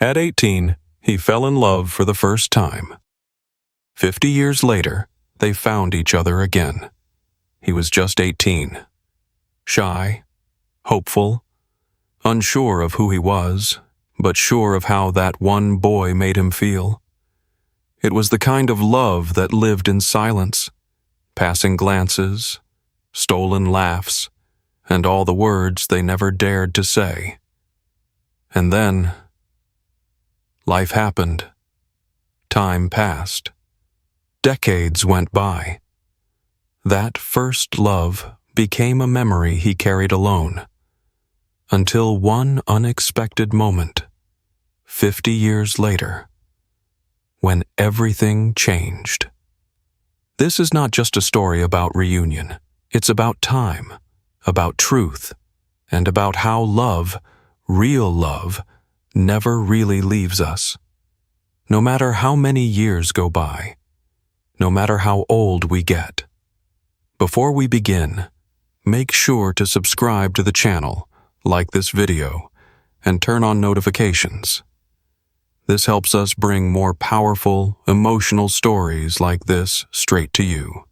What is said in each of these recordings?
At 18, he fell in love for the first time. 50 years later, they found each other again. He was just 18. Shy, hopeful, unsure of who he was, but sure of how that one boy made him feel. It was the kind of love that lived in silence, passing glances, stolen laughs, and all the words they never dared to say. And then, life happened. Time passed. Decades went by. That first love became a memory he carried alone, until one unexpected moment, 50 years later, when everything changed. This is not just a story about reunion. It's about time, about truth, and about how love, real love, never really leaves us. No matter how many years go by, no matter how old we get. Before we begin, make sure to subscribe to the channel, like this video, and turn on notifications. This helps us bring more powerful, emotional stories like this straight to you.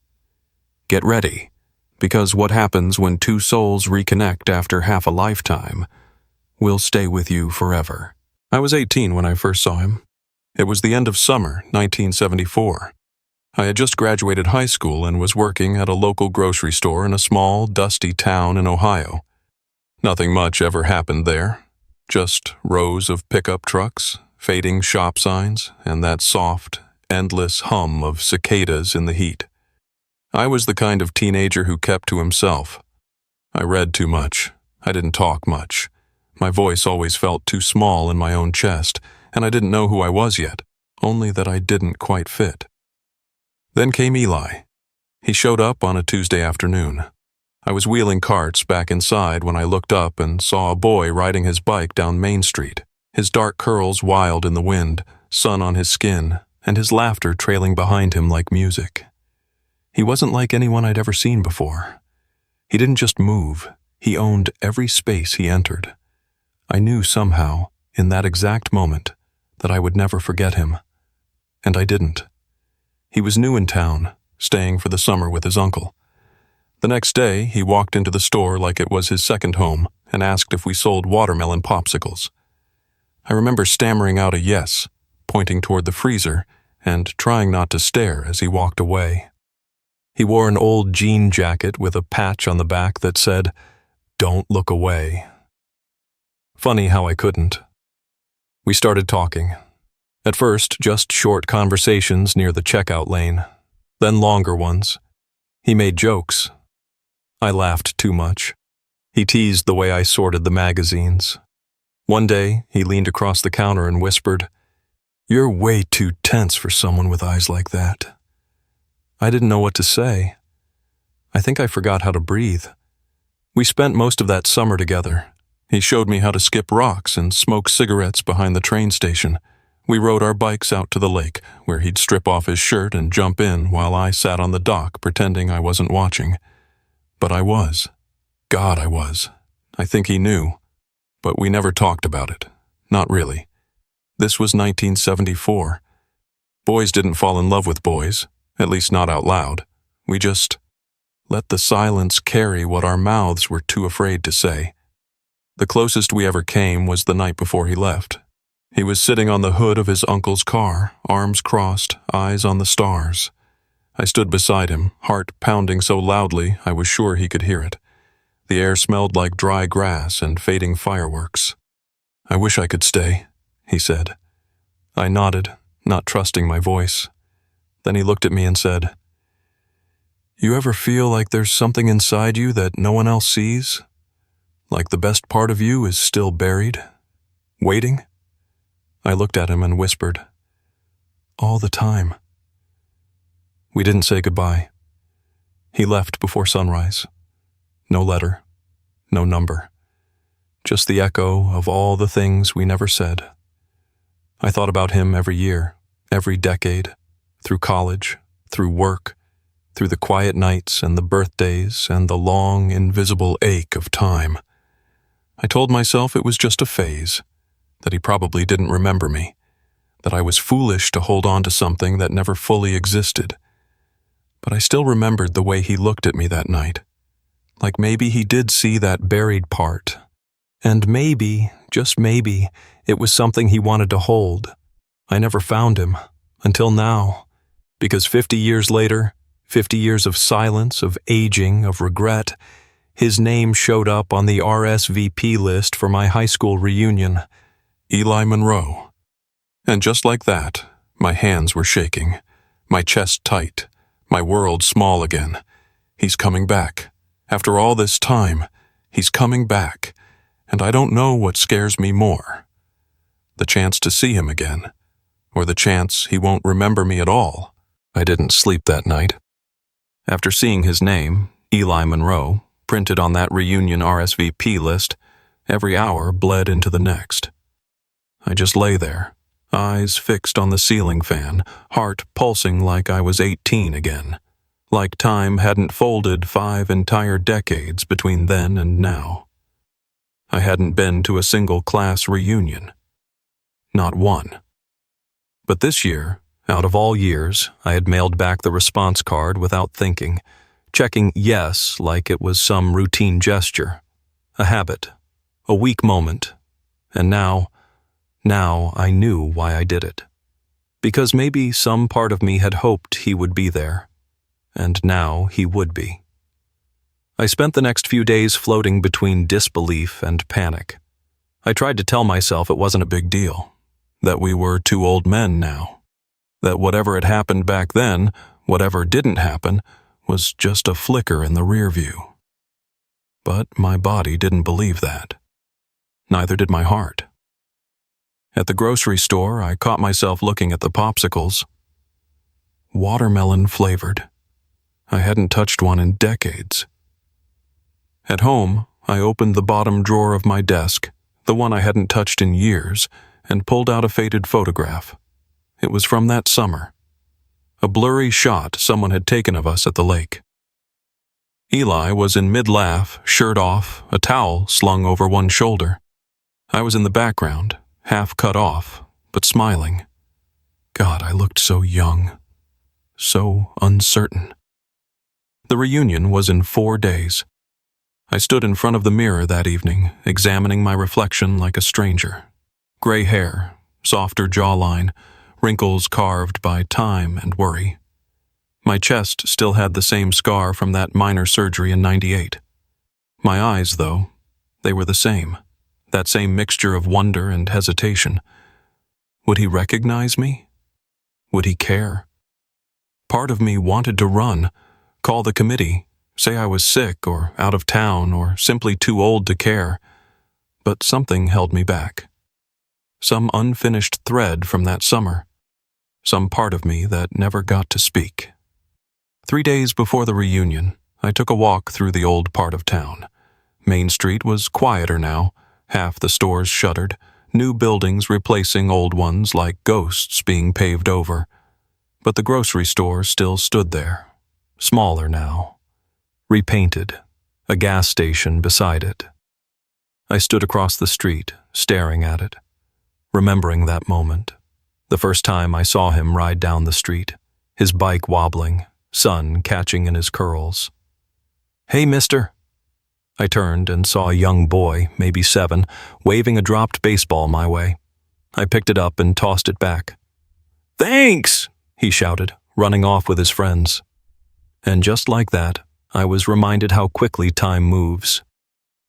Get ready, because what happens when two souls reconnect after half a lifetime will stay with you forever. I was 18 when I first saw him. It was the end of summer, 1974. I had just graduated high school and was working at a local grocery store in a small, dusty town in Ohio. Nothing much ever happened there. Just rows of pickup trucks, fading shop signs, and that soft, endless hum of cicadas in the heat. I was the kind of teenager who kept to himself. I read too much. I didn't talk much. My voice always felt too small in my own chest, and I didn't know who I was yet, only that I didn't quite fit. Then came Eli. He showed up on a Tuesday afternoon. I was wheeling carts back inside when I looked up and saw a boy riding his bike down Main Street, his dark curls wild in the wind, sun on his skin, and his laughter trailing behind him like music. He wasn't like anyone I'd ever seen before. He didn't just move, he owned every space he entered. I knew somehow, in that exact moment, that I would never forget him. And I didn't. He was new in town, staying for the summer with his uncle. The next day, he walked into the store like it was his second home and asked if we sold watermelon popsicles. I remember stammering out a yes, pointing toward the freezer, and trying not to stare as he walked away. He wore an old jean jacket with a patch on the back that said, "Don't look away." Funny how I couldn't. We started talking. At first, just short conversations near the checkout lane, then longer ones. He made jokes. I laughed too much. He teased the way I sorted the magazines. One day, he leaned across the counter and whispered, "You're way too tense for someone with eyes like that." I didn't know what to say. I think I forgot how to breathe. We spent most of that summer together. He showed me how to skip rocks and smoke cigarettes behind the train station. We rode our bikes out to the lake, where he'd strip off his shirt and jump in while I sat on the dock pretending I wasn't watching. But I was. God, I was. I think he knew. But we never talked about it. Not really. This was 1974. Boys didn't fall in love with boys, at least not out loud. We just let the silence carry what our mouths were too afraid to say. The closest we ever came was the night before he left. He was sitting on the hood of his uncle's car, arms crossed, eyes on the stars. I stood beside him, heart pounding so loudly I was sure he could hear it. The air smelled like dry grass and fading fireworks. "I wish I could stay," he said. I nodded, not trusting my voice. Then he looked at me and said, "You ever feel like there's something inside you that no one else sees? Like the best part of you is still buried? Waiting?" I looked at him and whispered, "All the time." We didn't say goodbye. He left before sunrise. No letter, no number. Just the echo of all the things we never said. I thought about him every year, every decade, through college, through work, through the quiet nights and the birthdays and the long, invisible ache of time. I told myself it was just a phase, that he probably didn't remember me, that I was foolish to hold on to something that never fully existed. But I still remembered the way he looked at me that night, like maybe he did see that buried part. And maybe, just maybe, it was something he wanted to hold. I never found him, until now, because 50 years later, 50 years of silence, of aging, of regret, his name showed up on the RSVP list for my high school reunion, Eli Monroe. And just like that, my hands were shaking, my chest tight, my world small again. He's coming back. After all this time, he's coming back, and I don't know what scares me more. The chance to see him again, or the chance he won't remember me at all. I didn't sleep that night. After seeing his name, Eli Monroe, printed on that reunion RSVP list, every hour bled into the next. I just lay there, eyes fixed on the ceiling fan, heart pulsing like I was 18 again, like time hadn't folded 5 entire decades between then and now. I hadn't been to a single class reunion. Not one. But this year, out of all years, I had mailed back the response card without thinking, checking yes like it was some routine gesture, a habit, a weak moment, and now I knew why I did it. Because maybe some part of me had hoped he would be there, and now he would be. I spent the next few days floating between disbelief and panic. I tried to tell myself it wasn't a big deal, that we were 2 old men now, that whatever had happened back then, whatever didn't happen, was just a flicker in the rear view. But my body didn't believe that. Neither did my heart. At the grocery store, I caught myself looking at the popsicles. Watermelon flavored. I hadn't touched one in decades. At home, I opened the bottom drawer of my desk, the one I hadn't touched in years, and pulled out a faded photograph. It was from that summer. A blurry shot someone had taken of us at the lake. Eli was in mid-laugh, shirt off, a towel slung over one shoulder. I was in the background, half cut off, but smiling. God, I looked so young, so uncertain. The reunion was in 4 days. I stood in front of the mirror that evening, examining my reflection like a stranger. Gray hair, softer jawline, wrinkles carved by time and worry. My chest still had the same scar from that minor surgery in '98. My eyes, though, they were the same, that same mixture of wonder and hesitation. Would he recognize me? Would he care? Part of me wanted to run, call the committee, say I was sick or out of town or simply too old to care. But something held me back. Some unfinished thread from that summer. Some part of me that never got to speak. 3 days before the reunion, I took a walk through the old part of town. Main Street was quieter now, half the stores shuttered, new buildings replacing old ones like ghosts being paved over. But the grocery store still stood there, smaller now, repainted, a gas station beside it. I stood across the street, staring at it, remembering that moment, the first time I saw him ride down the street, his bike wobbling, sun catching in his curls. "Hey, mister." I turned and saw a young boy, maybe 7, waving a dropped baseball my way. I picked it up and tossed it back. "Thanks!" he shouted, running off with his friends. And just like that, I was reminded how quickly time moves.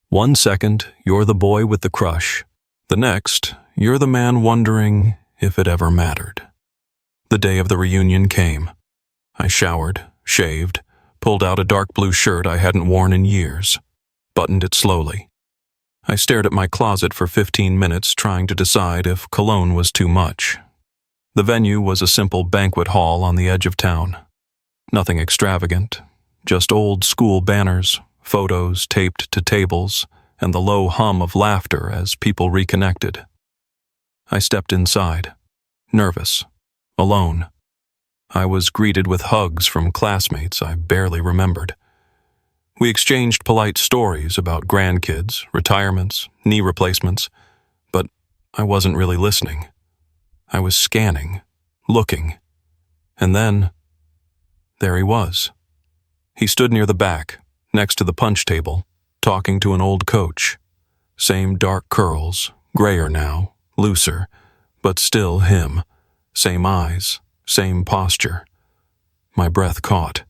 1 second, you're the boy with the crush. The next, you're the man wondering if it ever mattered. The day of the reunion came. I showered, shaved, pulled out a dark blue shirt I hadn't worn in years, buttoned it slowly. I stared at my closet for 15 minutes trying to decide if cologne was too much. The venue was a simple banquet hall on the edge of town. Nothing extravagant, just old school banners, photos taped to tables, and the low hum of laughter as people reconnected. I stepped inside, nervous, alone. I was greeted with hugs from classmates I barely remembered. We exchanged polite stories about grandkids, retirements, knee replacements, but I wasn't really listening. I was scanning, looking, and then there he was. He stood near the back, next to the punch table, talking to an old coach. Same dark curls, grayer now, looser, but still him. Same eyes, same posture. My breath caught.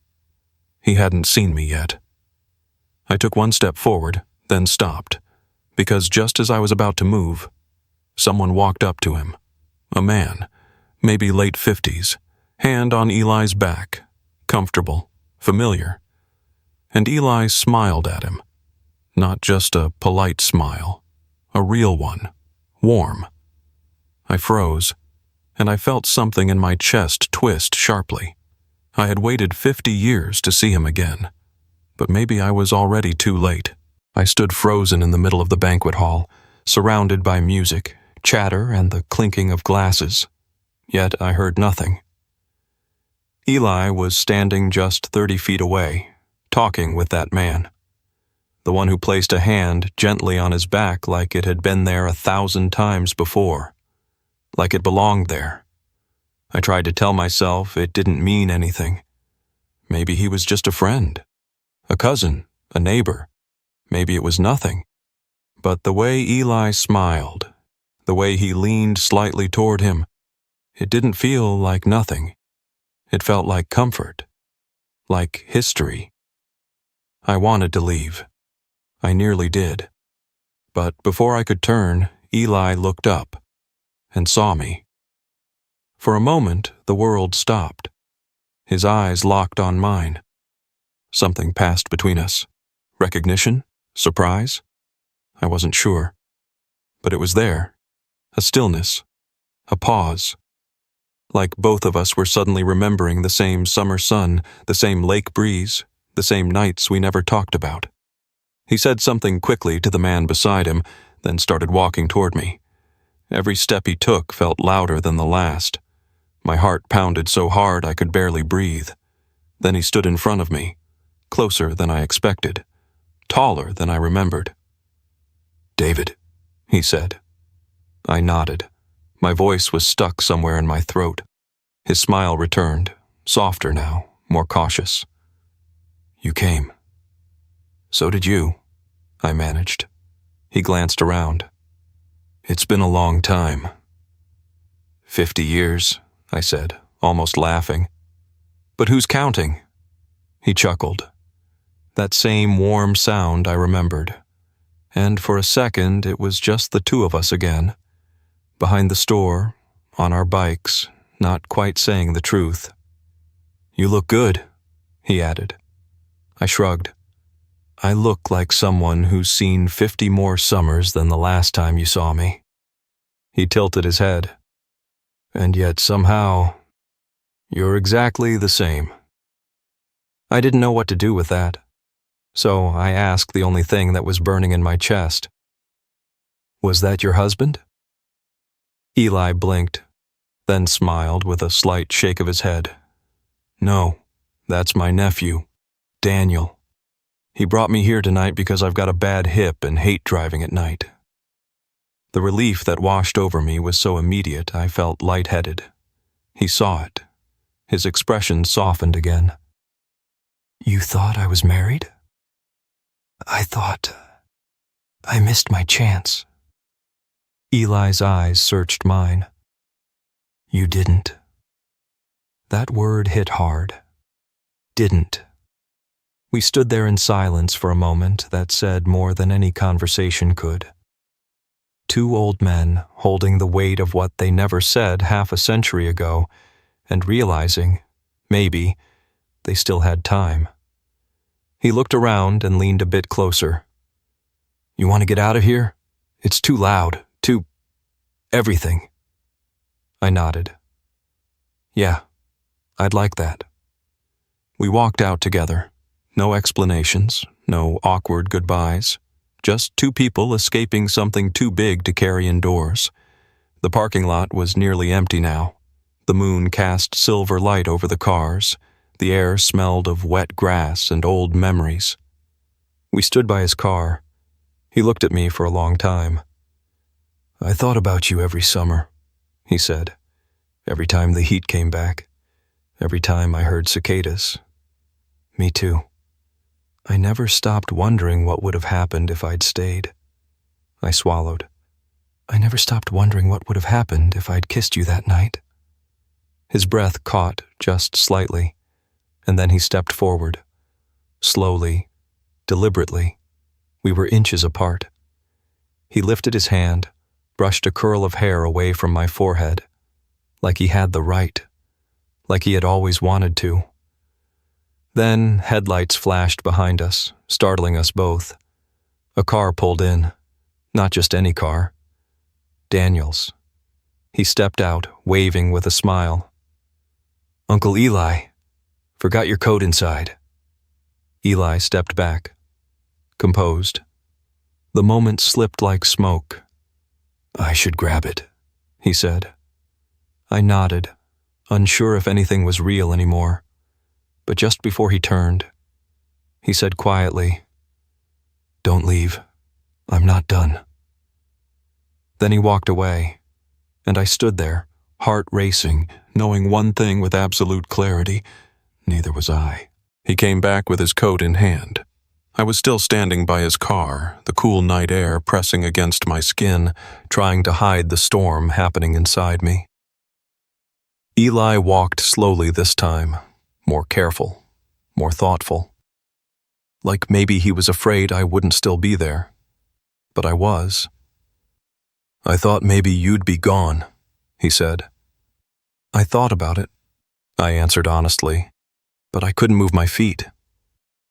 He hadn't seen me yet. I took one step forward, then stopped, because just as I was about to move, someone walked up to him. A man, maybe late 50s, hand on Eli's back, comfortable, familiar. And Eli smiled at him. Not just a polite smile, a real one, warm. I froze, and I felt something in my chest twist sharply. I had waited 50 years to see him again, but maybe I was already too late. I stood frozen in the middle of the banquet hall, surrounded by music, chatter, and the clinking of glasses. Yet I heard nothing. Eli was standing just 30 feet away, talking with that man. The one who placed a hand gently on his back like it had been there 1,000 times before. Like it belonged there. I tried to tell myself it didn't mean anything. Maybe he was just a friend, a cousin, a neighbor. Maybe it was nothing. But the way Eli smiled, the way he leaned slightly toward him, it didn't feel like nothing. It felt like comfort, like history. I wanted to leave. I nearly did. But before I could turn, Eli looked up and saw me. For a moment, the world stopped. His eyes locked on mine. Something passed between us. Recognition? Surprise? I wasn't sure. But it was there. A stillness. A pause. Like both of us were suddenly remembering the same summer sun, the same lake breeze, the same nights we never talked about. He said something quickly to the man beside him, then started walking toward me. Every step he took felt louder than the last. My heart pounded so hard I could barely breathe. Then he stood in front of me, closer than I expected, taller than I remembered. "David," he said. I nodded. My voice was stuck somewhere in my throat. His smile returned, softer now, more cautious. "You came." "So did you," I managed. He glanced around. "It's been a long time." 50 years, I said, almost laughing. "But who's counting?" He chuckled. That same warm sound I remembered. And for a second it was just the two of us again. Behind the store, on our bikes, not quite saying the truth. "You look good," he added. I shrugged. "I look like someone who's seen 50 more summers than the last time you saw me." He tilted his head. "And yet somehow, you're exactly the same." I didn't know what to do with that. So I asked the only thing that was burning in my chest. "Was that your husband?" Eli blinked, then smiled with a slight shake of his head. "No, that's my nephew, Daniel. He brought me here tonight because I've got a bad hip and hate driving at night." The relief that washed over me was so immediate I felt lightheaded. He saw it. His expression softened again. "You thought I was married?" "I thought I missed my chance." Eli's eyes searched mine. "You didn't." That word hit hard. Didn't. We stood there in silence for a moment that said more than any conversation could. Two old men holding the weight of what they never said half a century ago and realizing, maybe, they still had time. He looked around and leaned a bit closer. "You want to get out of here? It's too loud, too... everything." I nodded. "Yeah, I'd like that." We walked out together. No explanations, no awkward goodbyes. Just two people escaping something too big to carry indoors. The parking lot was nearly empty now. The moon cast silver light over the cars. The air smelled of wet grass and old memories. We stood by his car. He looked at me for a long time. I thought about you every summer, he said. Every time the heat came back. Every time I heard cicadas. Me too. I never stopped wondering what would have happened if I'd stayed. I swallowed. I never stopped wondering what would have happened if I'd kissed you that night. His breath caught just slightly, and then he stepped forward. Slowly, deliberately. We were inches apart. He lifted his hand, brushed a curl of hair away from my forehead, like he had the right, like he had always wanted to. Then headlights flashed behind us, startling us both. A car pulled in. Not just any car. Daniel's. He stepped out, waving with a smile. Uncle Eli, forgot your coat inside. Eli stepped back, composed. The moment slipped like smoke. I should grab it, he said. I nodded, unsure if anything was real anymore. But just before he turned, he said quietly, Don't leave. I'm not done. Then he walked away, and I stood there, heart racing, knowing one thing with absolute clarity. Neither was I. He came back with his coat in hand. I was still standing by his car, the cool night air pressing against my skin, trying to hide the storm happening inside me. Eli walked slowly this time, more careful, more thoughtful. Like maybe he was afraid I wouldn't still be there. But I was. I thought maybe you'd be gone, he said. I thought about it, I answered honestly, but I couldn't move my feet.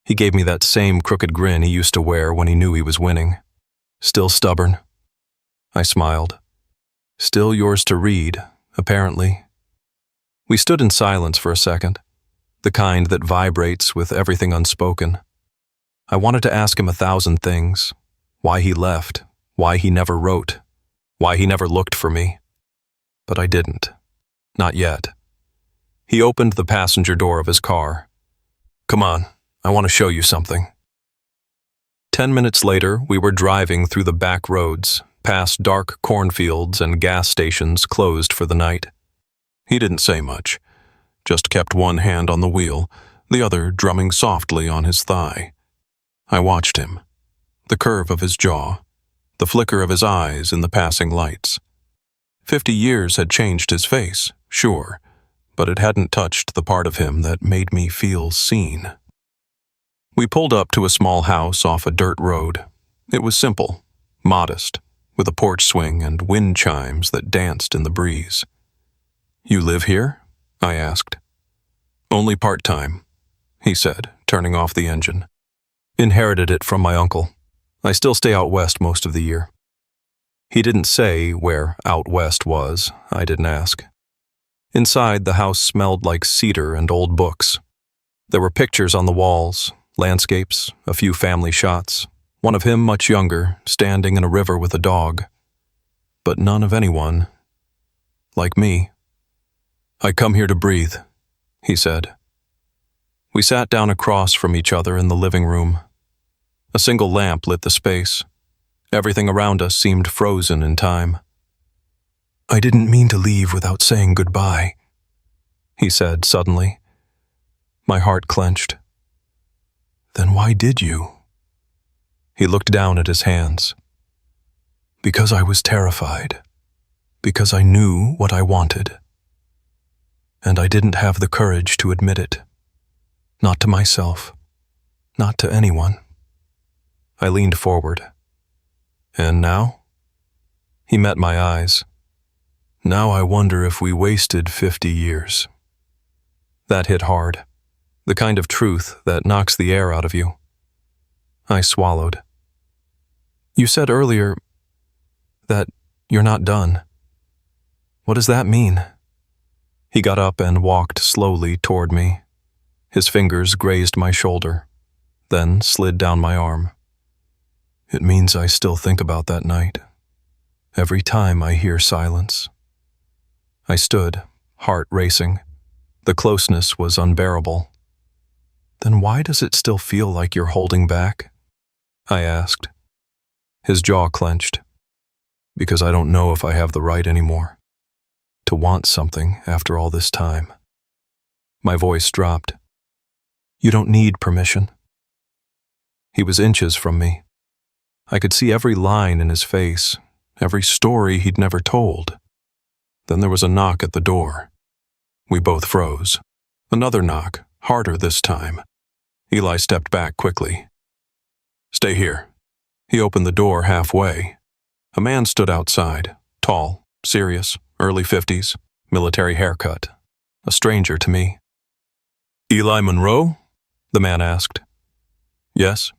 He gave me that same crooked grin he used to wear when he knew he was winning. Still stubborn? I smiled. Still yours to read, apparently. We stood in silence for a second, the kind that vibrates with everything unspoken. I wanted to ask him 1,000 things. Why he left, why he never wrote, why he never looked for me. But I didn't. Not yet. He opened the passenger door of his car. Come on, I want to show you something. 10 minutes later, we were driving through the back roads, past dark cornfields and gas stations closed for the night. He didn't say much, just kept one hand on the wheel, the other drumming softly on his thigh. I watched him. The curve of his jaw, the flicker of his eyes in the passing lights. 50 years had changed his face, sure, but it hadn't touched the part of him that made me feel seen. We pulled up to a small house off a dirt road. It was simple, modest, with a porch swing and wind chimes that danced in the breeze. You live here? I asked. Only part-time, he said, turning off the engine. Inherited it from my uncle. I still stay out west most of the year. He didn't say where out west was. I didn't ask. Inside, the house smelled like cedar and old books. There were pictures on the walls, landscapes, a few family shots, one of him much younger, standing in a river with a dog. But none of anyone. Like me. I come here to breathe, he said. We sat down across from each other in the living room. A single lamp lit the space. Everything around us seemed frozen in time. I didn't mean to leave without saying goodbye, he said suddenly. My heart clenched. Then why did you? He looked down at his hands. Because I was terrified. Because I knew what I wanted. And I didn't have the courage to admit it. Not to myself. Not to anyone. I leaned forward. And now? He met my eyes. Now I wonder if we wasted 50 years. That hit hard. The kind of truth that knocks the air out of you. I swallowed. You said earlier that you're not done. What does that mean? He got up and walked slowly toward me. His fingers grazed my shoulder, then slid down my arm. It means I still think about that night. Every time I hear silence. I stood, heart racing. The closeness was unbearable. Then why does it still feel like you're holding back? I asked. His jaw clenched. because I don't know if I have the right anymore to want something after all this time. My voice dropped. You don't need permission. He was inches from me. I could see every line in his face, every story he'd never told. Then there was a knock at the door. We both froze. Another knock, harder this time. Eli stepped back quickly. Stay here. He opened the door halfway. A man stood outside, tall, serious, early 50s, military haircut. A stranger to me. Eli Monroe? The man asked. Yes.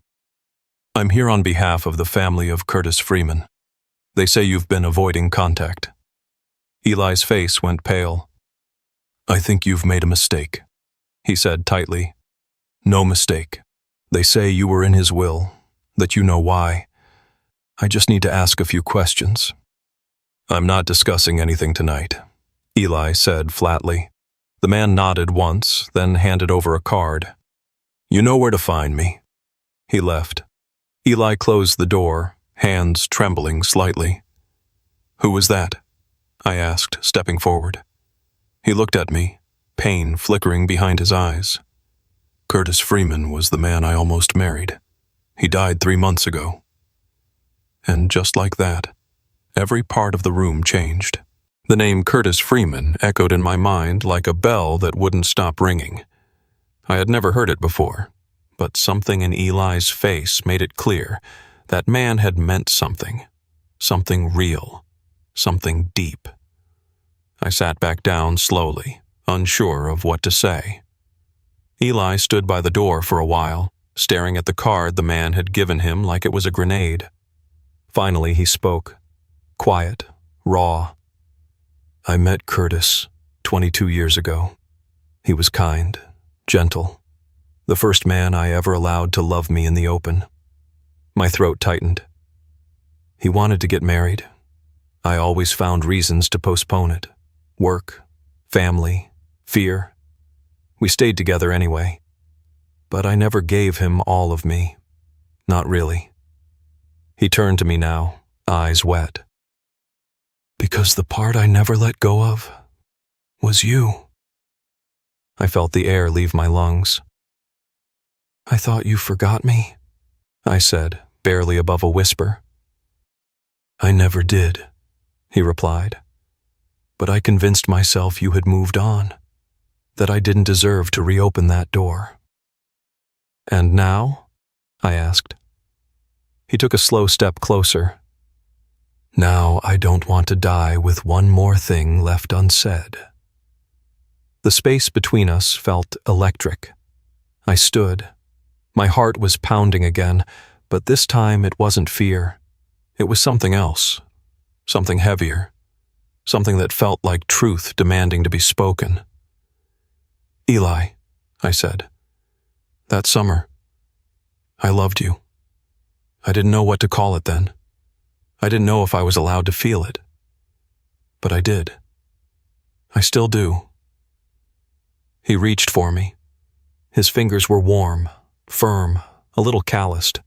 I'm here on behalf of the family of Curtis Freeman. They say you've been avoiding contact. Eli's face went pale. I think you've made a mistake, he said tightly. No mistake. They say you were in his will, that you know why. I just need to ask a few questions. I'm not discussing anything tonight, Eli said flatly. The man nodded once, then handed over a card. You know where to find me. He left. Eli closed the door, hands trembling slightly. Who was that? I asked, stepping forward. He looked at me, pain flickering behind his eyes. Curtis Freeman was the man I almost married. He died 3 months ago. And just like that, every part of the room changed. The name Curtis Freeman echoed in my mind like a bell that wouldn't stop ringing. I had never heard it before, but something in Eli's face made it clear that man had meant something real, something deep. I sat back down slowly, unsure of what to say. Eli stood by the door for a while, staring at the card the man had given him like it was a grenade. Finally he spoke, quiet, raw. I met Curtis 22 years ago. He was kind, gentle, the first man I ever allowed to love me in the open. My throat tightened. He wanted to get married. I always found reasons to postpone it. Work, family, fear. We stayed together anyway. But I never gave him all of me. Not really. He turned to me now, eyes wet. Because the part I never let go of was you. I felt the air leave my lungs. I thought you forgot me, I said, barely above a whisper. I never did, he replied. But I convinced myself you had moved on, that I didn't deserve to reopen that door. And now? I asked. He took a slow step closer. Now I don't want to die with one more thing left unsaid. The space between us felt electric. I stood. My heart was pounding again, but this time it wasn't fear. It was something else, something heavier, something that felt like truth demanding to be spoken. Eli, I said, that summer, I loved you. I didn't know what to call it then. I didn't know if I was allowed to feel it. But I did. I still do. He reached for me. His fingers were warm, firm, a little calloused.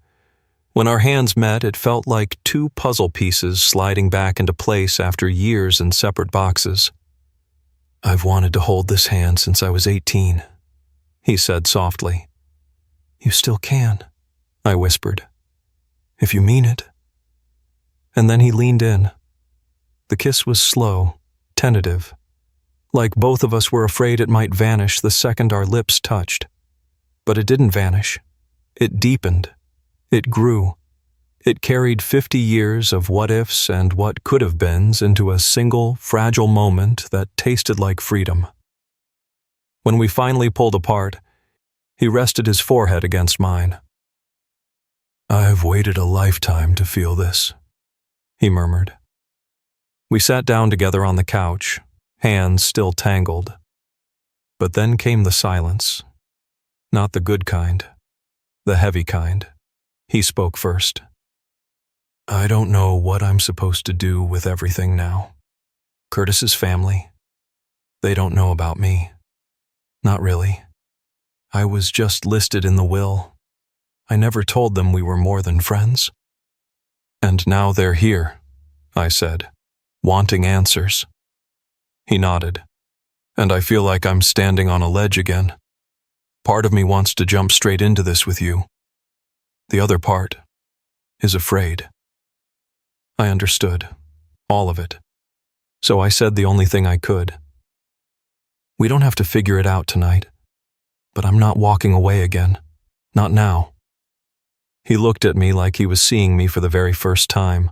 When our hands met, it felt like two puzzle pieces sliding back into place after years in separate boxes. I've wanted to hold this hand since I was 18, he said softly. You still can, I whispered. If you mean it. And then he leaned in. The kiss was slow, tentative, like both of us were afraid it might vanish the second our lips touched. But it didn't vanish. It deepened. It grew. It carried 50 years of what-ifs and what could-have-beens into a single, fragile moment that tasted like freedom. When we finally pulled apart, he rested his forehead against mine. I've waited a lifetime to feel this, he murmured. We sat down together on the couch, hands still tangled. But then came the silence. Not the good kind, the heavy kind. He spoke first. I don't know what I'm supposed to do with everything now. Curtis's family, they don't know about me. Not really. I was just listed in the will. I never told them we were more than friends. And now they're here, I said, wanting answers. He nodded, and I feel like I'm standing on a ledge again. Part of me wants to jump straight into this with you. The other part is afraid. I understood, all of it. So I said the only thing I could. We don't have to figure it out tonight, but I'm not walking away again. Not now. He looked at me like he was seeing me for the very first time.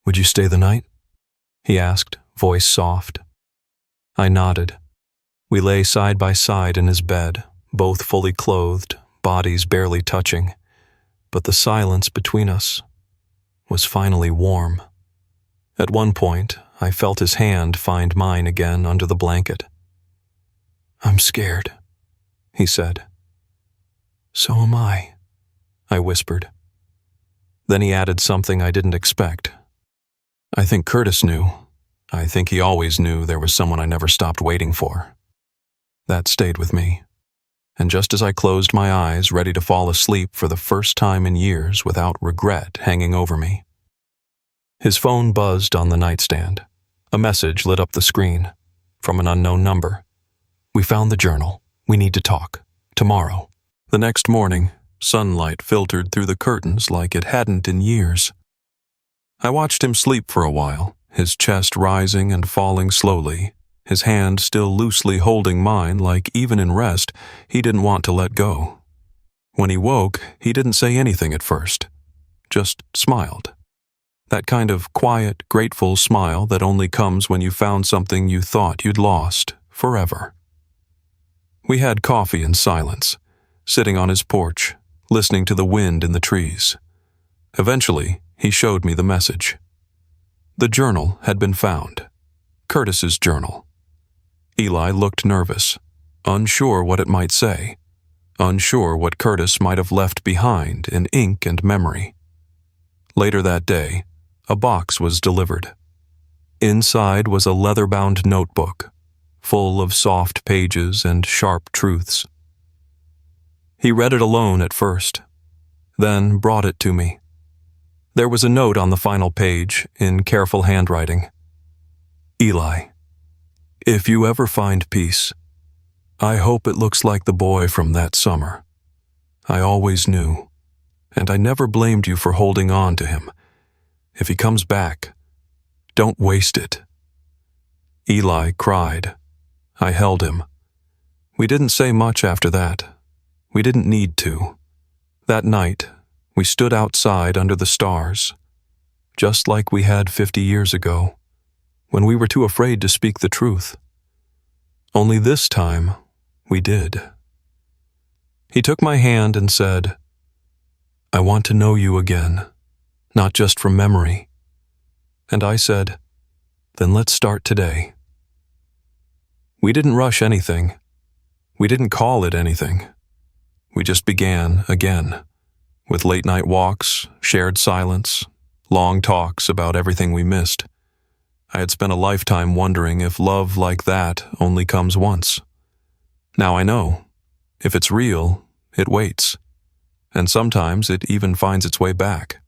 Would you stay the night? He asked, voice soft. I nodded. We lay side by side in his bed, both fully clothed, bodies barely touching, but the silence between us was finally warm. At one point, I felt his hand find mine again under the blanket. I'm scared, he said. So am I whispered. Then he added something I didn't expect. I think Curtis knew. I think he always knew there was someone I never stopped waiting for. That stayed with me. And just as I closed my eyes, ready to fall asleep for the first time in years without regret hanging over me, his phone buzzed on the nightstand. A message lit up the screen. From an unknown number. We found the journal. We need to talk. Tomorrow. The next morning, sunlight filtered through the curtains like it hadn't in years. I watched him sleep for a while, his chest rising and falling slowly, his hand still loosely holding mine like even in rest, he didn't want to let go. When he woke, he didn't say anything at first, just smiled. That kind of quiet, grateful smile that only comes when you found something you thought you'd lost forever. We had coffee in silence, sitting on his porch, listening to the wind in the trees. Eventually, he showed me the message. The journal had been found. Curtis's journal. Eli looked nervous, unsure what it might say, unsure what Curtis might have left behind in ink and memory. Later that day, a box was delivered. Inside was a leather-bound notebook, full of soft pages and sharp truths. He read it alone at first, then brought it to me. There was a note on the final page, in careful handwriting. Eli, if you ever find peace, I hope it looks like the boy from that summer. I always knew, and I never blamed you for holding on to him. If he comes back, don't waste it. Eli cried. I held him. We didn't say much after that. We didn't need to. That night, we stood outside under the stars, just like we had 50 years ago, when we were too afraid to speak the truth. Only this time, we did. He took my hand and said, I want to know you again, not just from memory. And I said, then let's start today. We didn't rush anything. We didn't call it anything. We just began again, with late-night walks, shared silence, long talks about everything we missed. I had spent a lifetime wondering if love like that only comes once. Now I know. If it's real, it waits. And sometimes it even finds its way back.